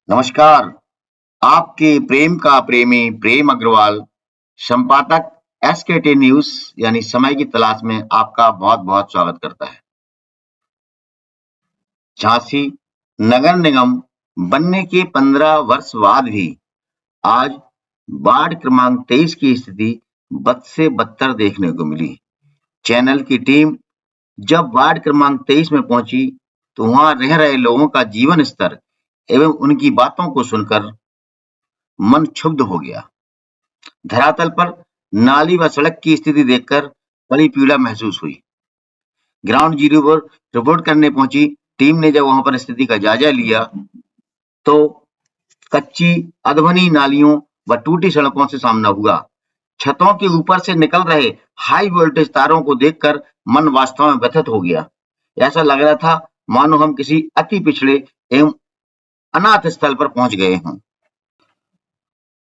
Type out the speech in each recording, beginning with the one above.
नमस्कार। आपके प्रेम का प्रेमी प्रेम अग्रवाल, संपादक एसकेटी न्यूज यानी समय की तलाश में आपका बहुत बहुत स्वागत करता है। झांसी नगर निगम बनने के 15 वर्ष बाद भी आज वार्ड क्रमांक 23 की स्थिति बद से बदतर देखने को मिली। चैनल की टीम जब वार्ड क्रमांक 23 में पहुंची तो वहां रह रहे लोगों का जीवन स्तर एवं उनकी बातों को सुनकर मन क्षुब्ध हो गया। धरातल पर नाली व सड़क की स्थिति देखकर बड़ी पीड़ा महसूस हुई। ग्राउंड जीरो पर रिपोर्ट करने पहुंची टीम ने जब वहां पर स्थिति का जायजा लिया तो कच्ची अधबनी नालियों व टूटी सड़कों से सामना हुआ। छतों के ऊपर से निकल रहे हाई वोल्टेज तारों को देखकर मन वास्तव में व्यथित हो गया। ऐसा लग रहा था मानो हम किसी अति पिछड़े एवं अनाथ स्थल पर पहुंच गए हों।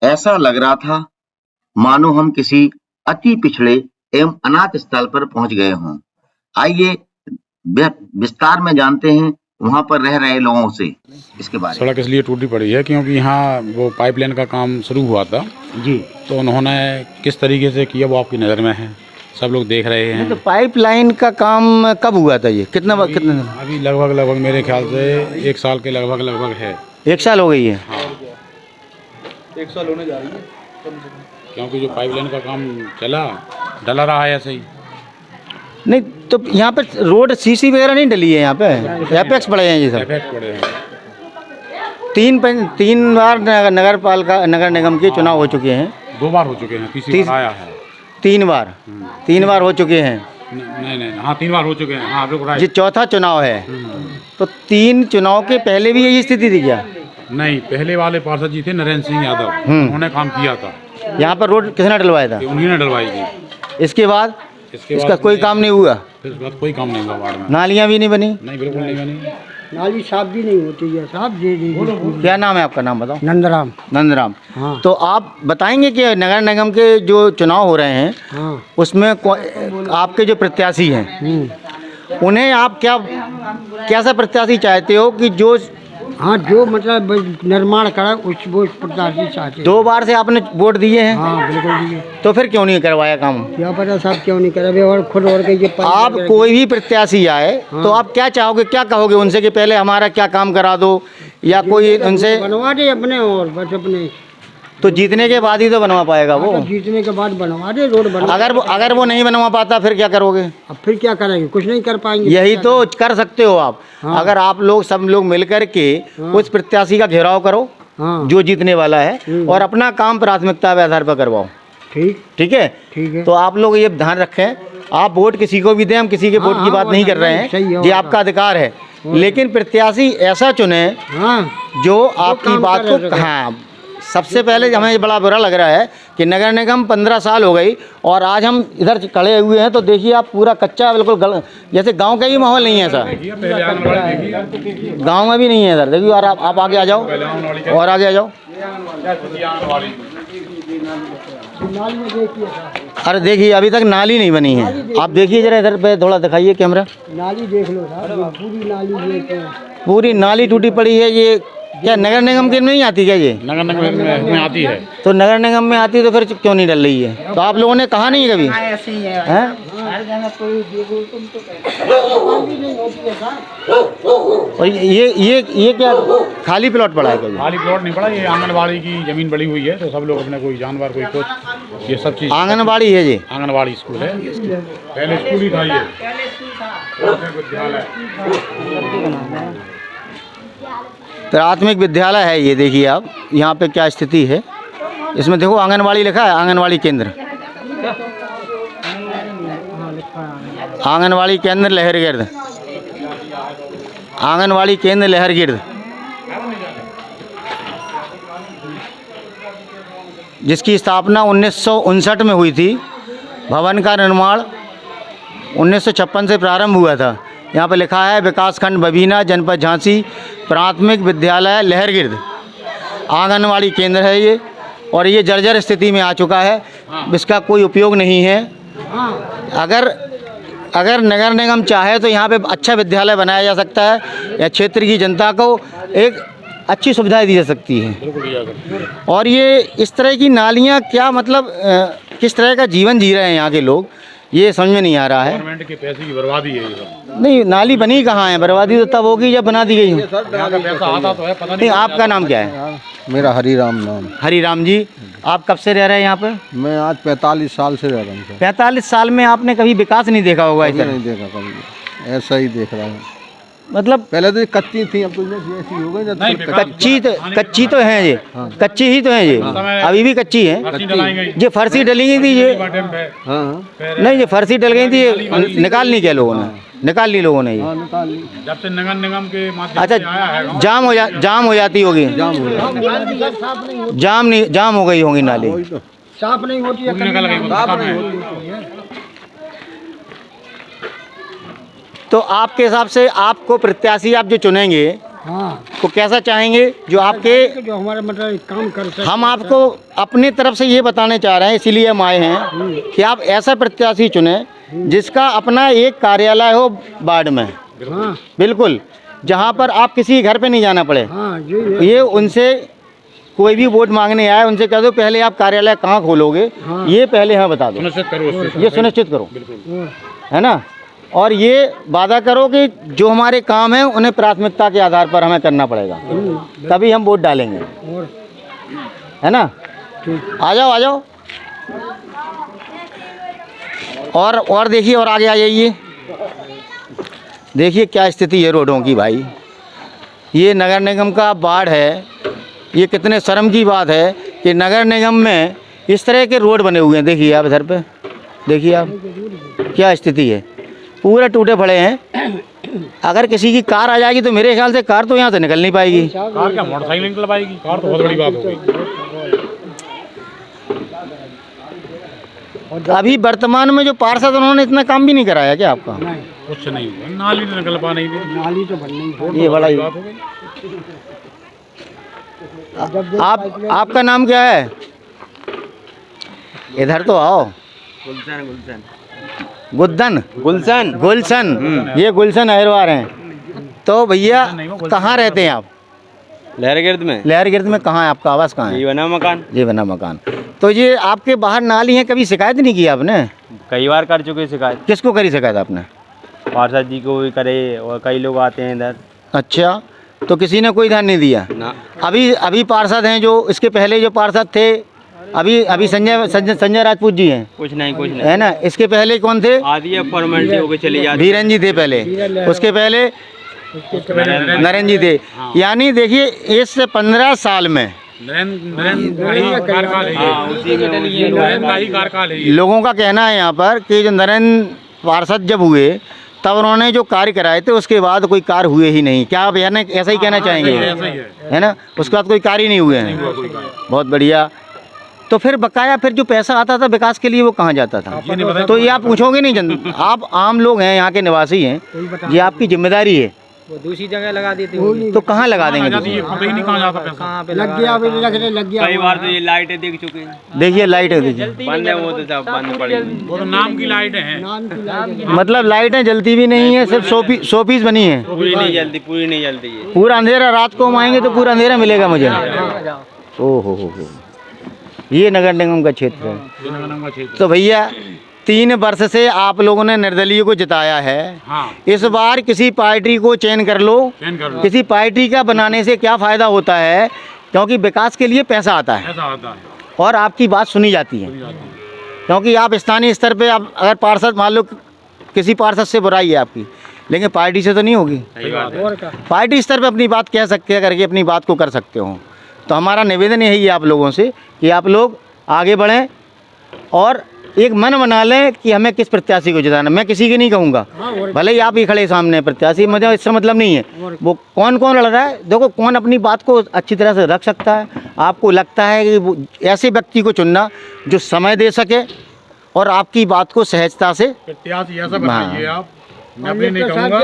ऐसा लग रहा था मानो हम किसी अति पिछड़े एवं अनाथ स्थल पर पहुंच गए हों। आइए विस्तार में जानते हैं वहां पर रह रहे लोगों से इसके बारे में। सड़क इसलिए टूटी पड़ी है क्योंकि यहाँ वो पाइपलाइन का काम शुरू हुआ था जी। तो उन्होंने किस तरीके से किया वो आपकी नज़र में है, सब लोग देख रहे हैं। तो पाइपलाइन का काम कब हुआ था ये? कितना अभी लगभग मेरे ख्याल से 1 साल के लगभग है। 1 साल हो गई है। हाँ, 1 साल होने जा रही है क्योंकि जो पाइपलाइन का काम डला रहा है ऐसे ही। नहीं तो यहाँ पे रोड सीसी वगैरह नहीं डली है यहाँ पे, एपेक्स पड़े हैं ये सब। एफेक्ट पड़े हैं। 3 बार नगर निगम के चुनाव हो चुके हैं। 2 बार हो चुके हैं, तीसरी बार आया है। 3 बार हो चुके हैं। नहीं, हाँ 3 बार हो चुके हैं। हाँ बिल्कुल ये चौथा चुनाव है। तो 3 चुनाव के पहले भी यही स्थिति थी क्या? नहीं, पहले वाले पार्षद जी थे नरेंद्र सिंह यादव, उन्होंने काम किया था। यहाँ पर रोड किसने डलवाया था? उन्हीं ने डलवाई थी। इसके बाद इसका कोई काम नहीं हुआ। फिर उसके बाद कोई काम नहीं हुआ वार्ड में। नालियाँ भी नहीं बनी। नहीं, बिल्कुल नहीं बनी। नाली साफ भी नहीं होती है साहब। जी। क्या नाम है आपका? नाम बताओ। नंदराम। हाँ। तो आप बताएंगे कि नगर निगम के जो चुनाव हो रहे हैं हाँ। उसमें आपके जो प्रत्याशी हैं उन्हें आप कैसा प्रत्याशी चाहते हो कि जो हाँ, जो मतलब निर्माण करा वो प्रत्याशी चाहते हैं। 2 बार से आपने वोट दिए हैं? हाँ बिल्कुल दिए। तो फिर क्यों नहीं करवाया काम? क्या पता साहब क्यों नहीं करे और खुद और के आप कोई भी प्रत्याशी आए तो आप क्या चाहोगे, क्या कहोगे उनसे कि पहले हमारा क्या काम करा दो या कोई उनसे बनवा दे अपने और बस अपने। तो जीतने के बाद ही तो बनवा पाएगा वो। जीतने के बाद बनवा दे रोड बनवा। अगर वो नहीं बनवा पाता फिर क्या करोगे? अब फिर क्या करेंगे? कुछ नहीं कर पाएंगे। यही तो कर सकते हो आप। हाँ। अगर आप लोग सब लोग मिल कर के उस प्रत्याशी का घेराव करो हाँ। जो जीतने वाला है और अपना काम प्राथमिकता के आधार पर करवाओ। ठीक है। तो आप लोग ये ध्यान रखें, आप वोट किसी को भी दें, हम किसी के वोट की बात नहीं कर रहे हैं, ये आपका अधिकार है, लेकिन प्रत्याशी ऐसा चुने जो आपकी बात को। हाँ, सबसे पहले हमें बड़ा बुरा लग रहा है कि नगर निगम 15 साल हो गई और आज हम इधर खड़े हुए हैं तो देखिए आप पूरा कच्चा बिल्कुल जैसे गांव का ही माहौल नहीं है सर। गांव में भी नहीं है सर। देखिए और आप आगे आ जाओ और आगे आ जाओ। अरे देखिए अभी तक नाली नहीं बनी है। आप देखिए जरा इधर पे थोड़ा दिखाइए कैमरा। नाली देख लो साहब, पूरी नाली पूरी नाली टूटी पड़ी है। ये क्या नगर निगम के नहीं आती क्या? ये नगर निगम में आती है। तो नगर निगम में आती है तो फिर क्यों नहीं डल रही है? तो आप लोगों ने कहा नहीं कभी? हैं? और ये क्या खाली प्लॉट पड़ा है? क्या खाली प्लॉट नहीं पड़ा, ये आंगनबाड़ी की जमीन बड़ी हुई है तो सब लोग अपने कोई जानवर कोई कुछ ये सब चीज़। आंगनबाड़ी है? ये आंगनबाड़ी स्कूल है, पहले स्कूल ही था ये। प्राथमिक विद्यालय है ये। देखिए आप यहाँ पे क्या स्थिति है। इसमें देखो आंगनबाड़ी लिखा है, आंगनबाड़ी केंद्र। आंगनबाड़ी केंद्र लहरगिर्द, आंगनबाड़ी केंद्र लहरगिर्द, जिसकी स्थापना 1959 में हुई थी। भवन का निर्माण 1956 से प्रारंभ हुआ था। यहाँ पर लिखा है विकासखंड बबीना, जनपद झांसी, प्राथमिक विद्यालय लहरगिर्द, आंगनवाड़ी केंद्र है ये। और ये जर्जर स्थिति में आ चुका है, इसका कोई उपयोग नहीं है। अगर नगर निगम चाहे तो यहाँ पे अच्छा विद्यालय बनाया जा सकता है या क्षेत्र की जनता को एक अच्छी सुविधाएं दी जा सकती हैं। बिल्कुल दिया करते। और ये इस तरह की नालियाँ क्या मतलब किस तरह का जीवन जी रहे हैं यहाँ के लोग, ये समझ में नहीं आ रहा है। गवर्नमेंट के पैसे की बर्बादी है ये सब। नहीं, नाली बनी कहाँ है, बर्बादी तो तब होगी जब बना दी गई हो। यहाँ का पैसा आता तो है, पता नहीं, आपका नाम क्या है? मेरा हरीराम नाम। हरीराम जी, आप कब से रह रहे हैं यहाँ पे? मैं आज 45 साल से रह रहा हूँ सर। 45 साल में आपने कभी विकास नहीं देखा होगा कभी इधर? नहीं देखा, कभी ऐसा ही देख रहा हूँ। मतलब पहले तो ये कच्ची थी, अब तो ऐसी हो गई ना। नहीं, कच्ची तो हैं ये, कच्ची ही तो हैं ये, अभी भी कच्ची है। फर्शी डलाई गई। ये फर्शी डली गई थी ये, हाँ नहीं ये फर्शी डल गई थी, ये निकाल नहीं किया लोगों ने, निकाल ली लोगों ने ये। हाँ, निकाल ली। जब से नगर निगम के माध्यम अच्छा, से आया है जाम हो जाती होगी, जाम हो गई होगी नाली। वही तो। साफ नहीं होती है, निकल गई। साफ नहीं होती। तो आपके हिसाब से आपको प्रत्याशी आप जो चुनेंगे हाँ, तो कैसा चाहेंगे जो आपके, जो हमारे मतलब काम कर सके। हम आपको अपनी तरफ से ये बताने चाह रहे हैं, इसीलिए हम आए हैं कि आप ऐसा प्रत्याशी चुने जिसका अपना एक कार्यालय हो वार्ड में, हाँ बिल्कुल, जहाँ पर आप किसी के घर पे नहीं जाना पड़े। हाँ जी, ये उनसे कोई भी वोट मांगने आए उनसे कह दो पहले आप कार्यालय कहाँ खोलोगे, ये पहले हमें बता दो, सुनिश्चित करो उससे। ये सुनिश्चित करो, बिल्कुल। है ना। और ये वादा करो कि जो हमारे काम हैं उन्हें प्राथमिकता के आधार पर हमें करना पड़ेगा, तभी हम वोट डालेंगे, है ना। आ जाओ आ जाओ। और देखिए, और आगे आ जाइए। देखिए क्या स्थिति है रोडों की भाई, ये नगर निगम का वार्ड है। ये कितने शर्म की बात है कि नगर निगम में इस तरह के रोड बने हुए हैं। देखिए आप इधर पे, देखिए आप क्या स्थिति है, पूरे टूटे पड़े हैं। अगर किसी की कार आ जाएगी तो मेरे ख्याल से कार तो यहाँ से निकल नहीं पाएगी। कार क्या मोटरसाइकिल निकल पाएगी, कार तो बहुत बड़ी बात हो गई। अभी वर्तमान में जो पार्षद उन्होंने इतना काम भी नहीं कराया क्या आपका? कुछ नहीं हुआ, नाली तो निकल पा नहीं थी। नाली तो बननी है। ये बड़ा ही। बात हो गई। आपका नाम क्या है? इधर तो आओ। गुलशन गुलशन, ये गुलशन अहिरवार हैं। तो भैया कहाँ रहते हैं आप? लहरगिर्द में। लहरगिर्द में कहाँ है आपका आवास, कहाँ है? ये बना मकान। ये बना मकान। तो ये आपके बाहर नाली है, कभी शिकायत नहीं की आपने? कई बार कर चुके शिकायत। किसको करी शिकायत आपने? पार्षद जी को भी करे और कई लोग आते हैं इधर। अच्छा, तो किसी ने कोई ध्यान नहीं दिया? ना। अभी पार्षद हैं जो, इसके पहले जो पार्षद थे अभी संजय राजपूत जी हैं, कुछ नहीं है ना। इसके पहले कौन थे? आधी अब फॉर्मेलिटी होकर चली जाती। बीरन जी थे पहले, उसके पहले नरेंद्र जी थे। यानी देखिए इस 15 साल में लोगों का कहना है यहाँ पर कि जो नरेंद्र पार्षद जब हुए तब उन्होंने जो कार्य कराए थे उसके बाद कोई कार्य हुए ही नहीं। क्या आप यानी ऐसा ही कहना चाहेंगे? है ना, उसके बाद कोई कार्य नहीं हुए हैं। बहुत बढ़िया। तो फिर बकाया फिर जो पैसा आता था विकास के लिए वो कहाँ जाता था? तो ये आप पूछोगे नहीं, आप आम लोग हैं, यहाँ के निवासी हैं, ये आपकी जिम्मेदारी है। वो दूसरी जगह लगा देते तो कहाँ लगा देंगे? पता ही नहीं कहाँ जाता पैसा। कहाँ पे लग गया, लग गया। कई बार तो ये लाइटें देख चुके हैं। देखिए लाइट है, देखिए बंद है, वो तो सब बंद पड़ी। वो तो नाम की लाइटें हैं, नाम की लाइट। मतलब लाइटें जलती भी नहीं है, सिर्फ शो पीस बनी है। पूरी नहीं जल्दी, पूरी नहीं जल्दी है। पूरा अंधेरा, रात को हम आएंगे तो पूरा अंधेरा मिलेगा मुझे। ओहो हो, ये नगर निगम का क्षेत्र है। तो भैया 3 वर्ष से आप लोगों ने निर्दलीय को जिताया है। हाँ। इस बार किसी पार्टी को चयन कर लो। किसी पार्टी का बनाने से क्या फ़ायदा होता है, क्योंकि विकास के लिए पैसा आता है ऐसा आता है। और आपकी बात सुनी जाती है। क्योंकि आप स्थानीय स्तर पे आप अगर पार्षद, मान लो किसी पार्षद से बुराई है आपकी, लेकिन पार्टी से तो नहीं होगी। पार्टी स्तर पे अपनी बात कह सकते हैं, करके अपनी बात को कर सकते हो। तो हमारा निवेदन यही है आप लोगों से कि आप लोग आगे बढ़ें और एक मन बना लें कि हमें किस प्रत्याशी को जिताना। मैं किसी की नहीं कहूँगा, भले ही आप ही खड़े सामने प्रत्याशी, मुझे इससे मतलब नहीं है वो कौन लड़ रहा है। देखो कौन अपनी बात को अच्छी तरह से रख सकता है। आपको लगता है कि वो ऐसे व्यक्ति को चुनना जो समय दे सके और आपकी बात को सहजता से। प्रत्याशी ऐसा बनाइए आप, मैं अपने नहीं कहूँगा,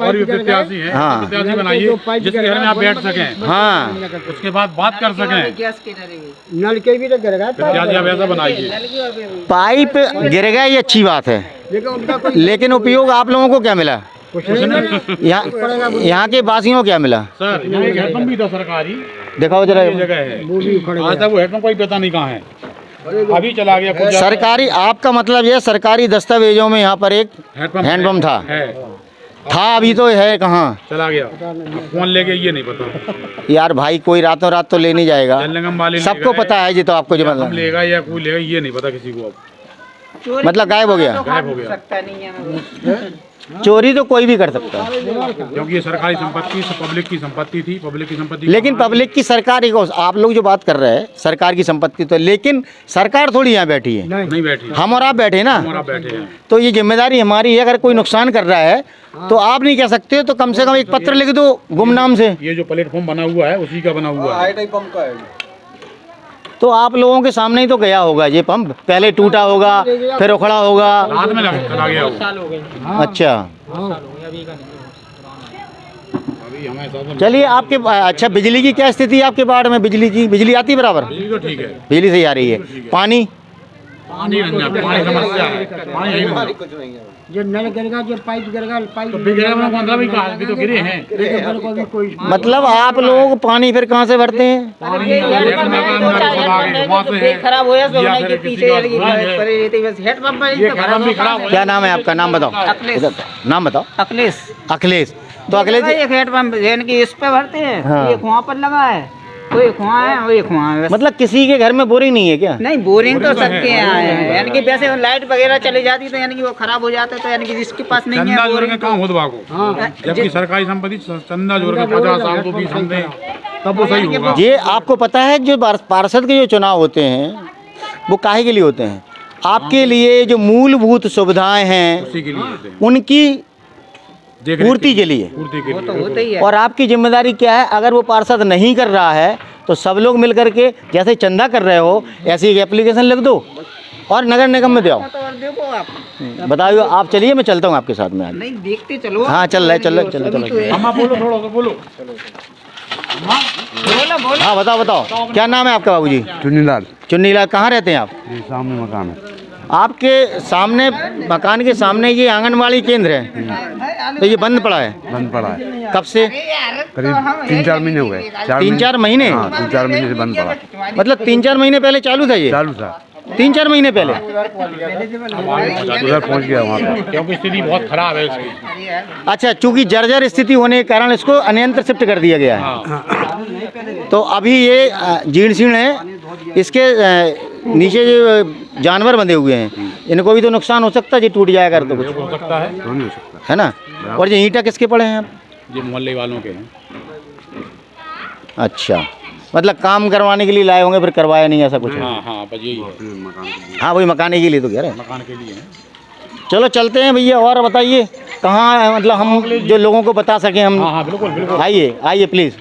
और भी प्रत्याशी हैं, हाँ। प्रत्याशी बनाइए जिसके घर में आप बैठ सकें, हाँ, उसके बाद बात कर सकें। नल के भी तो गिरेगा, प्रत्याशी आप ऐसा बनाइए। पाइप गिर गया ये अच्छी बात है, लेकिन उनका कोई लेकिन उपयोग आप लोगों को क्या मिला? यहाँ के वासियों को क्या मिला? सर यहाँ एक हेडपंप भी था सरकारी, दिखाओ जरा। ये जगह है, आज तक वो हेडपंप कोई पता नहीं कहाँ है, अभी चला गया कुछ सरकारी, आपका मतलब ये सरकारी दस्तावेजों में यहाँ पर एक हैंडपंप था? था, अभी तो है कहाँ? चला गया, कौन ले गया ये नहीं पता यार भाई, कोई रातों रात तो ले नहीं जाएगा, जलनगम वाले सबको पता है जी। तो आपको जो हम मतलब लेगा या कोई लेगा ये नहीं पता किसी को, अब मतलब गायब हो गया? गायब हो गया, चोरी तो कोई भी कर सकता है, क्योंकि ये सरकारी संपत्ति पब्लिक की संपत्ति थी, पब्लिक की संपत्ति। लेकिन पब्लिक की सरकारी को, आप लोग जो बात कर रहे हैं सरकार की संपत्ति, तो लेकिन सरकार थोड़ी यहाँ बैठी है, नहीं बैठी, हम और आप बैठे ना, हमारा बैठे हैं। तो ये जिम्मेदारी हमारी है। अगर कोई नुकसान कर रहा है तो आप नहीं कह सकते, तो कम से कम एक पत्र लिख दो गुमनाम से। ये जो प्लेटफॉर्म बना हुआ है उसी का बना हुआ है, तो आप लोगों के सामने ही तो गया होगा ये पंप, पहले टूटा होगा फिर उखड़ा होगा। रात में चला गया वो। अच्छा, अभी हमें साथ चलिए आपके अच्छा, बिजली की क्या स्थिति है आपके वार्ड में? बिजली आती है बराबर? बिजली तो ठीक है, बिजली सही आ रही है। पानी पानी पानी समस्या है, पानी यही नहीं। जो नल गिरेगा, जो पाइप गिरेगा, पाइप तो बिगड़े हुए पंद्रह भी कहा, अभी तो गिरे हैं। को भी कोई मतलब आप लोग पानी फिर कहाँ से भरते हैं? पानी वहाँ से है, खराब हो या फिर किसी का ये खराब भी खराब हो क्या नाम है आपका? नाम बताओ। अखिलेश। इधर नाम बताओ। अखिलेश। अखिलेश। तो अखिलेश जी, एक हेड पंप यानी इस पे भरते हैं, हाँ। एक वहाँ पर लगा है, कोई वहाँ है, वो एक वहाँ है। मतलब किसी के घर में बोरिंग नहीं है क्या? नहीं, बोरिंग तो सबके यहाँ है, यानी कि वैसे लाइट वगैरह चली जाती तो यानी कि वो खराब हो जाता है, तो यानी कि जिसके पास नहीं है चंदा जोड़ के बोरिंग काम होता को, जबकि सरकारी संपत्ति चंदा जोड़ के 50 साल तो 20 हम दें तब वो सही होगा। ये आपको पता है जो पार्षद के जो चुनाव होते हैं वो काहे के लिए होते हैं? आपके लिए जो मूलभूत सुविधाएं हैं उसी के लिए होते हैं, उनकी देखरेख पूर्ति के लिए। पूर्ति के वो लिए तो होता ही है। और आपकी जिम्मेदारी क्या है? अगर वो पार्षद नहीं कर रहा है तो सब लोग मिल करके, जैसे चंदा कर रहे हो ऐसी एक एप्लीकेशन लिख दो और नगर निगम में दो। तो और देखो आप, बताइए, आप चलिए, मैं चलता हूँ आपके साथ में आज। नहीं देखते चलो। हाँ चल रहे, चलो चलो अभी तो चलो। है। अम्मा बोलो, थोड़ा सा बोलो। बोलो बोलो। हाँ बताओ बताओ, क्या नाम है आपका बाबूजी? चुन्नीलाल चुन्नीलाल। कहाँ रहते हैं आप? सामने मकान है। आपके सामने, मकान के सामने ये आंगनबाड़ी केंद्र है, तो ये बंद पड़ा है? बंद पड़ा है, कब से? करीब 3-4 महीने हो गए। 3-4 महीने? हाँ, 3-4 महीने से बंद पड़ा। मतलब 3-4 महीने पहले चालू था ये? चालू था, 3-4 महीने पहले? उधर पहुंच गया वहाँ पर। क्योंकि स्थिति बहुत खराब है इसकी। अच्छा, चूंकि जर्जर स्थिति होने के कारण इसको अन्यंत्र शिफ्ट कर दिया गया है। तो अभी ये जीर्ण शीर्ण है, इसके नीचे जो जानवर बंधे हुए हैं इनको भी तो नुकसान हो सकता है, जी टूट जाएगा तो कुछ, हो सकता है, नहीं हो सकता। है ना? और ये ईंटा किसके पड़े हैं आप? ये मोहल्ले वालों के हैं। अच्छा, मतलब काम करवाने के लिए लाए होंगे फिर करवाया नहीं, ऐसा कुछ है? हाँ हाँ, बस यही है, हाँ वही मकाने के लिए तो कह रहे हैं। मकान के लिए है। चलो चलते हैं भैया, और बताइए कहाँ है, मतलब हम जो लोगों को बता सकें हम। हाँ हाँ बिल्कुल बिल्कुल। आइए आइए प्लीज़।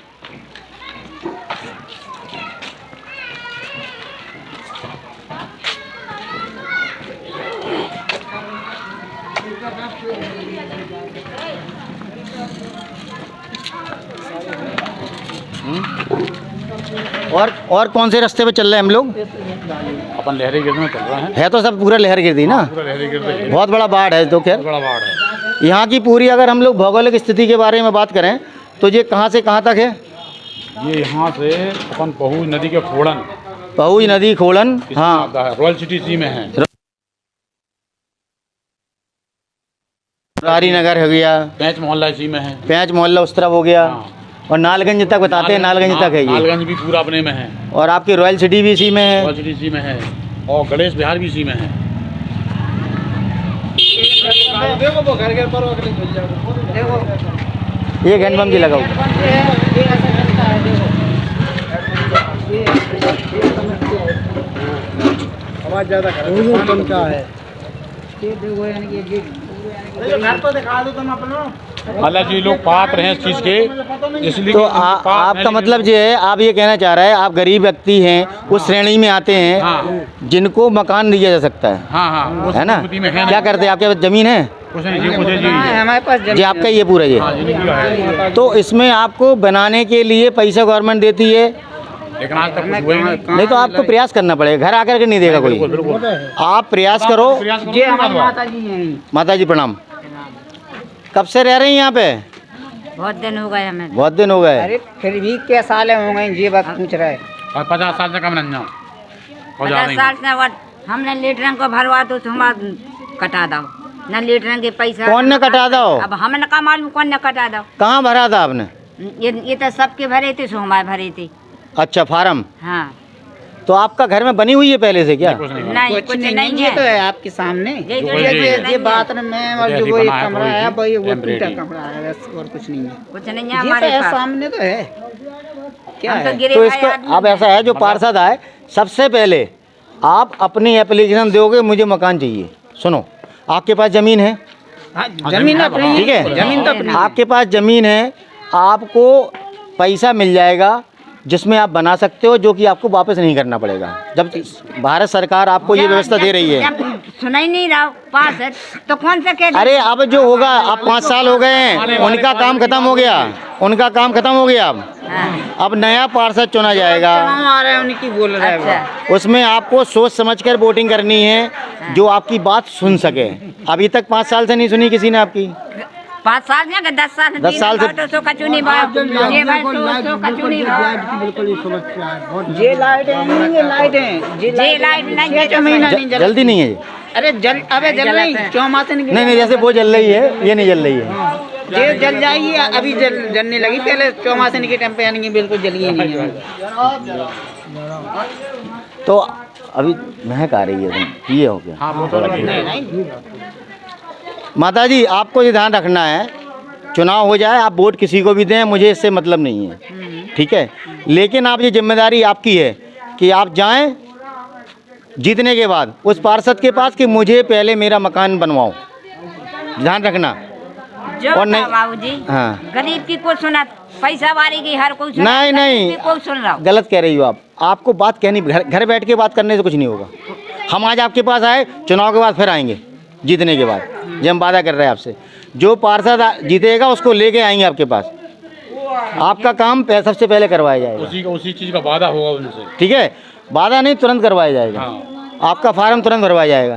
और कौन से रास्ते पे चल रहे हैं हम लोग? अपन लहरी गिरद में चल रहा है, तो सब पूरा लहर गिरदी ना, पूरा लहरी गिरद है, बहुत बड़ा बाढ़ है। तो खैर बड़ा बाढ़ है। यहाँ की पूरी, अगर हम लोग भौगोलिक स्थिति के बारे में बात करें तो ये कहाँ से कहाँ तक है? ये यहाँ से अपन पहुज नदी के फोड़न, पहुज नदी खोलन, हाँ, रॉयल सिटी सी में है, रारी नगर हो गया, पैंच मोहल्ला इसी में है, पैंच मोहल्ला उस तरफ हो गया, और नालगंज तक बताते हैं, नालगंज तक है ये। नालगंज भी पूरा अपने में है, और आपकी रॉयल सिटी भी इसी में है, रॉयल सिटी इसी में है, और गणेश बिहार भी इसी में है। एक हैंडपम्प भी लगा हुआ। आवाज ज़्यादा बनता है। हालांकि जी लोग पात्र हैं इस चीज़ के, इसलिए तो आपका मतलब ये है, आप ये कहना चाह रहे हैं आप गरीब व्यक्ति हैं, उस श्रेणी में आते हैं हाँ जिनको मकान दिया जा सकता है, हाँ हाँ, वो है ना? स्थिति में है क्या करते हैं? आपके पास जमीन है? कुछ नहीं जी, मुझे जी हमारे पास जी आपका ये पूरा ये? हाँ, जिंदगी का है, तो इसमें आपको बनाने के लिए पैसा गवर्नमेंट देती है, लेकिन आज तक कुछ हुआ ही नहीं। नहीं तो आपको प्रयास करना पड़ेगा, घर आकर के नहीं देगा कोई। बिल्कुल बिल्कुल, आप प्रयास करो। प्रयास करो, ये हमारी माता जी हैं। माता जी प्रणाम। कब से रह रही हैं यहाँ पे? बहुत दिन हो गए हमें। बहुत दिन हो गए। अरे फिर भी क्या साल होंगे ये बात पूछ रहा है। और 50 साल से कम नहीं जाओ। 50 साल से वो हमने लीटर को भरवा दो तो हमारा कटा दो न लीटर के पैसा। कौन ने कटा दो? अब हमने का मालूम कौन ने कटा दो। कहाँ भरा था आपने? ये तो सबके भरे थे, सो हमारे भरे थे। अच्छा, फार्म। हाँ। तो आपका घर में बनी हुई है पहले से क्या? नहीं, कुछ नहीं ये तो है आपके सामने। ये बाथरूम में और जो वो एक कमरा है वो टूटा कमरा है, बस और कुछ नहीं है। कुछ नहीं है हमारे पास। सामने तो है क्या है? तो इसको अब ऐसा है, जो पार्षद आए सबसे पहले आप अपनी एप्लीकेशन दोगे, मुझे मकान चाहिए। सुनो, आपके पास जमीन है? जमीन अपनी, ठीक है, जमीन तो अपनी। आपके पास जमीन है, आपको पैसा मिल जाएगा जिसमें आप बना सकते हो, जो कि आपको वापस नहीं करना पड़ेगा। जब भारत सरकार आपको ये व्यवस्था दे रही है। सुना ही नहीं रहा पास है तो कौन सा कह। अरे अब जो होगा, अब 5 साल हो गए हैं, उनका काम खत्म हो गया, उनका काम खत्म हो गया। अब नया पार्षद चुना जाएगा, आ रहे हैं उनकी बोल रहा है। उसमें आपको सोच समझकर वोटिंग करनी है, जो आपकी बात सुन सके। अभी तक 5 साल से नहीं सुनी किसी ने आपकी। 5 साल या 10 साल 10 साल से तो कचू नहीं बात। ये भाई तो कचू नहीं बात। बिल्कुल ही समस्या है बहुत। ये लाइट है, ये लाइट है, ये लाइट नहीं, 6 महीना नहीं जल। जल्दी नहीं है ये। अरे अबे जल रही चौमासे नहीं, जैसे वो जल रही है, ये नहीं जल रही है। ये जल जाएगी, अभी जलने लगी। पहले चौमासे के टाइम पे यानी कि बिल्कुल जली नहीं है। तो अभी महक आ रही है, ये हो गया। माता जी, आपको ये ध्यान रखना है, चुनाव हो जाए, आप वोट किसी को भी दें, मुझे इससे मतलब नहीं है, ठीक है। लेकिन आप, ये जिम्मेदारी आपकी है कि आप जाएं जीतने के बाद उस पार्षद के पास कि मुझे पहले मेरा मकान बनवाओ। ध्यान रखना। और नहीं बाबूजी, हाँ, गरीब की को सुना, पैसा वाले की हर कोई सुना, नहीं कोई सुन रहा। गलत कह रही हो आप। आपको बात कहनी, घर बैठ के बात करने से कुछ नहीं होगा। हम आज आपके पास आए, चुनाव के बाद फिर आएंगे जीतने के बाद। ये हम वादा कर रहे हैं आपसे, जो पार्षद जीतेगा उसको लेके आएंगे आपके पास। आपका काम सबसे पहले करवाया जाएगा। उसी चीज का वादा होगा उनसे, ठीक है। वादा नहीं, तुरंत करवाया जाएगा। आपका फार्म तुरंत भरवाया जाएगा।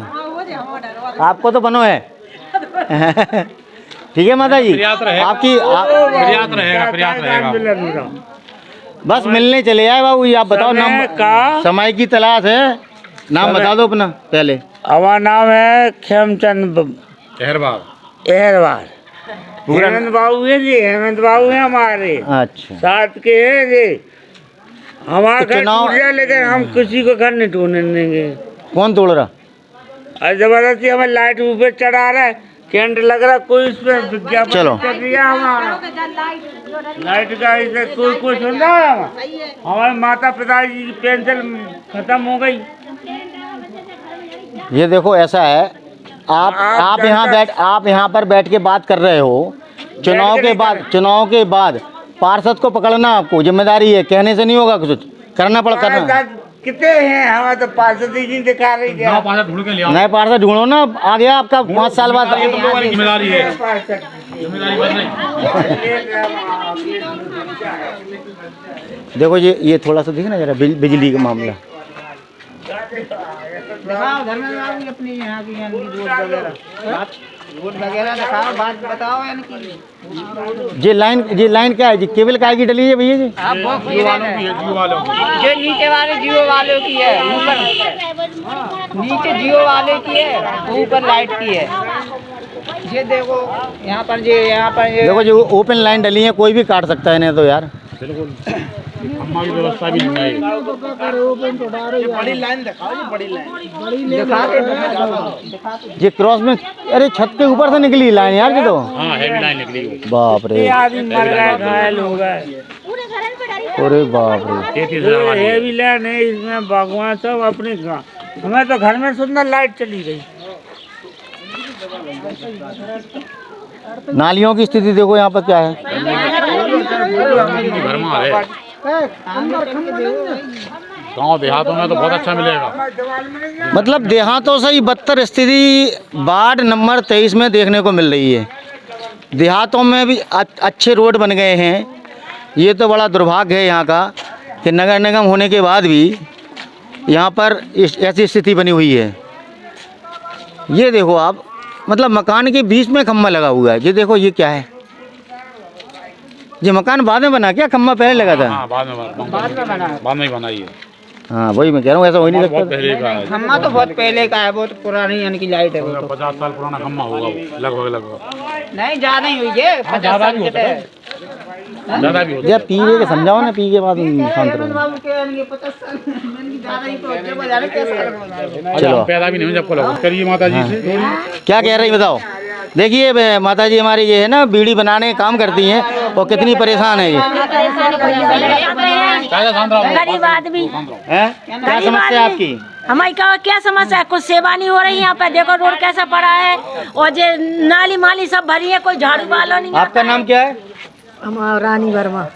आपको तो बनो है। ठीक है माता जी, आपकी प्रयास रहेगा। बस मिलने चले आए बाबू। आप बताओ नाम, समय की तलाश है, नाम बता दो अपना पहले। हमारा नाम है खेमचंद अहरवाल। हेमंत बाबू है जी, हेमंत बाबू है हमारे। अच्छा, साथ के है जी। हमारा तो घर चुनाव- टूट जाए, लेकिन हम किसी को घर नहीं टूटने देंगे। कौन तोड़ रहा? और जबरदस्ती हमें लाइट ऊपर चढ़ा रहा है, कैंट लग रहा, कोई इस पे विज्ञापन चलो। कर दिया हमारा लाइट का। इसे कोई सुन रहा है? हमारे माता पिताजी की पेंशन खत्म हो गई। ये देखो, ऐसा है, आप यहाँ पर बैठ के बात कर रहे हो। चुनाव के बाद पार्षद को पकड़ना आपको जिम्मेदारी है, कहने से नहीं होगा, कुछ करना करना। कितने हैं हमारे तो पार्षद ही नहीं दिखा रही है। नया पार्षद ढूंढ के ले आओ। नए पार्षद ढूंढो ना, आ गया आपका 5 साल बाद। जिम्मेदारी है, जिम्मेदारी बस नहीं। देखो ये थोड़ा सा देखना जरा, बिजली का मामला। दिखाओ धर्मेंद्र बाबू अपनी यहाँ की यानी वोट वगैरह दिखाओ, बात बताओ यानी कि। ये लाइन क्या है जी? केबल काय की डली है भैया जी? जियो वालों की। जो नीचे वाले जियो वालों की है, ऊपर नीचे जियो वाले की है, ऊपर लाइट की है। ये देखो यहाँ पर देखो जो ओपन लाइन डली है, कोई भी काट सकता है इन्हें तो यार। हमारी व्यवस्था भी नहीं है। बड़ी लाइन दिखाओ, ये बड़ी लाइन दिखाते। ये क्रॉस में, अरे छत के ऊपर से निकली लाइन यार ये तो। हाँ, हैवी लाइन निकली। बाप रे, आदमी मर गए, घायल हो गए। अरे बाप रे। हैवी लाइन है, इसमें भगवान सब अपने हमें तो घर में सुंदर लाइट चली गई। नालियों की स्थिति देखो यहाँ पर क्या है। गाँव देहातों में तो बहुत अच्छा मिलेगा। मतलब देहातों से ही बदतर स्थिति वार्ड नंबर 23 में देखने को मिल रही है। देहातों में भी अच्छे रोड बन गए हैं। ये तो बड़ा दुर्भाग्य है यहाँ का कि नगर निगम होने के बाद भी यहाँ पर ऐसी स्थिति बनी हुई है। ये देखो आप, मतलब मकान के बीच में खम्मा लगा हुआ है। ये देखो ये क्या है, ये मकान बाद में बना क्या, खम्मा पहले लगा था? हाँ, बाद में ही बना ये। हाँ वही मैं कह रहा हूँ, ऐसा हो ही नहीं बहुत सकता। पहले का है, खम्मा तो बहुत पहले का है, बहुत पुरानी यानी कि लाइट है वो तो। 50 साल पुराना खम्मा होगा वो, लगभग नहीं ज्यादा ही हुई है, 50 साल के है। ज़्यादा भी होता या पी के समझाओ ना, पी के बाद शांत रहो। बाबू के यानी कि 50 साल ज्यादा ही तो जब जाने कैसे है। चलो। हम पैदा भी नहीं हुए जब को लगा करिए माता जी से। क्या कह रही बताओ। देखिए माता जी हमारी ये है ना, बीड़ी बनाने का काम करती हैं और कितनी परेशान है ये। गरीब आदमी हैं? क्या समस्या है आपकी? हमारी क्या समस्या है, कुछ सेवा नहीं हो रही यहाँ पे। देखो रोड कैसा पड़ा है और जे नाली माली सब भरी है, कोई झाड़ू वाला नहीं। आपका नाम क्या है? रानी वर्मा।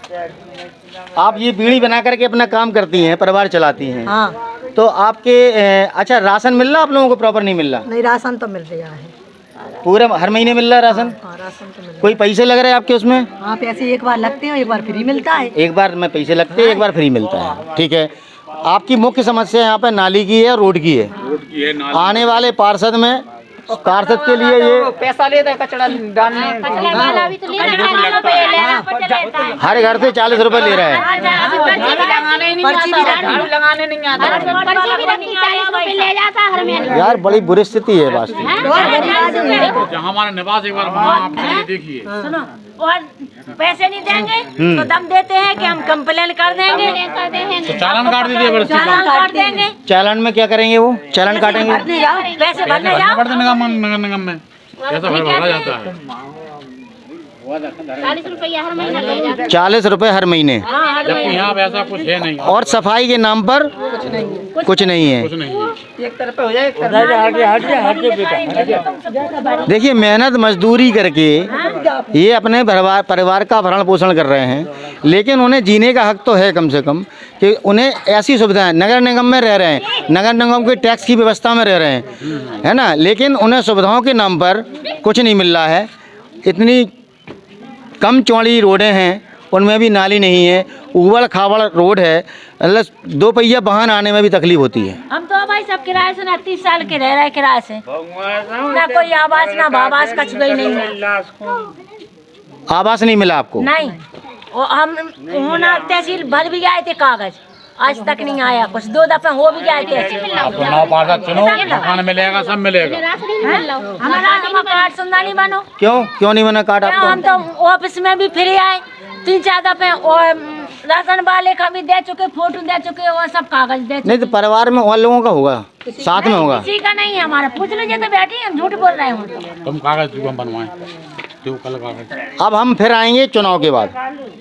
आप ये बीड़ी बना करके अपना काम करती हैं, परिवार चलाती हैं। हाँ, तो आपके अच्छा राशन मिल रहा आप लोगों को? प्रॉपर नहीं मिल रहा? नहीं राशन तो मिल रहा है। पूरे हर महीने मिल रहा है राशन? हाँ, राशन तो मिल कोई पैसे लग रहे हैं आपके उसमें? रहा है। हाँ, पैसे एक बार लगते हैं, एक बार फ्री मिलता है। एक बार में पैसे लगते हैं, एक बार फ्री मिलता है। ठीक है। आपकी मुख्य समस्या यहाँ पे नाली की है, रोड की है। आने वाले पार्षद में, पार्षद के लिए ये पैसा लेता है कचरा डालने। हर घर से 40 रुपए ले रहा है। झाड़ू लगाने नहीं आता। यार बड़ी बुरी स्थिति है वास्तव में। जहाँ हमारा निवास एक बार वहाँ आप ये देखिए। सुनो, और पैसे नहीं देंगे तो दम देते हैं कि हम कंप्लेन कर देंगे, तो चालान काट दीजिए बड़े से। चालान काट देंगे। चालान में क्या करेंगे वो? चालान काटेंगे? पैसे भरने जाओ। पड़ते नगर निगम में ऐसा भरा जाता है। 40 रुपया हर महीना ले जाते हैं। 40 रुपए हर महीने। जबकि यहाँ पे ऐसा कुछ है नहीं, और सफाई के नाम पर कुछ नहीं है। कुछ नहीं है। एक तरफ हो जाए, एक तरफ देखिए मेहनत मजदूरी करके ये अपने परिवार का भरण पोषण कर रहे हैं, लेकिन उन्हें जीने का हक तो है कम से कम, कि उन्हें ऐसी सुविधाएं, नगर निगम में रह रहे हैं, नगर निगम के टैक्स की व्यवस्था में रह रहे हैं, है ना, लेकिन उन्हें सुविधाओं के नाम पर कुछ नहीं मिल रहा है। इतनी कम चौड़ी रोडें हैं, उनमें भी नाली नहीं है, उबड़ खाबड़ रोड है, मतलब 2 पहिया वाहन आने में भी तकलीफ होती है। हम तो भाई सब किराए से 30 साल के रह रहे हैं, किराए से ना कोई आवास ना बाबास, कछ भी नहीं है। आवास नहीं मिला आपको? नहीं, और हम होना तहसील भर भी गए थे कागज, आज तक नहीं आया कुछ। 2 दफे हो भी गए थे। अब चुनाव पार्षद चुनो, मकान मिलेगा, सब मिलेगा। हमारा कार्ड सुनना नहीं बनो। क्यों नहीं बना कार्ड आपको? हम तो ऑफिस में भी फिर आए 3-4 दफे, और राशन वाले का भी दे चुके, फोटो दे चुके, और सब कागज दे चुके। नहीं तो परिवार में और लोगों का होगा, साथ में होगा। किसी का नहीं है हमारा। पूछ लीजिए तो बैठी हम झूठ बोल रहे हैं। तुम कागज हम बनवाएं, जो कल कागज। अब हम फिर आएंगे चुनाव के बाद,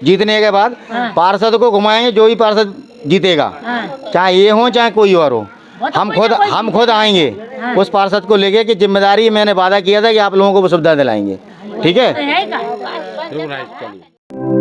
जीतने के बाद पार्षद को घुमाएंगे, जो भी पार्षद जीतेगा, चाहे ये हो चाहे कोई और हो, हम खुद आएंगे उस पार्षद को लेके, कि जिम्मेदारी मैंने वादा किया था कि आप लोगों को वो सुविधा दिलाएंगे। ठीक है? चलिए।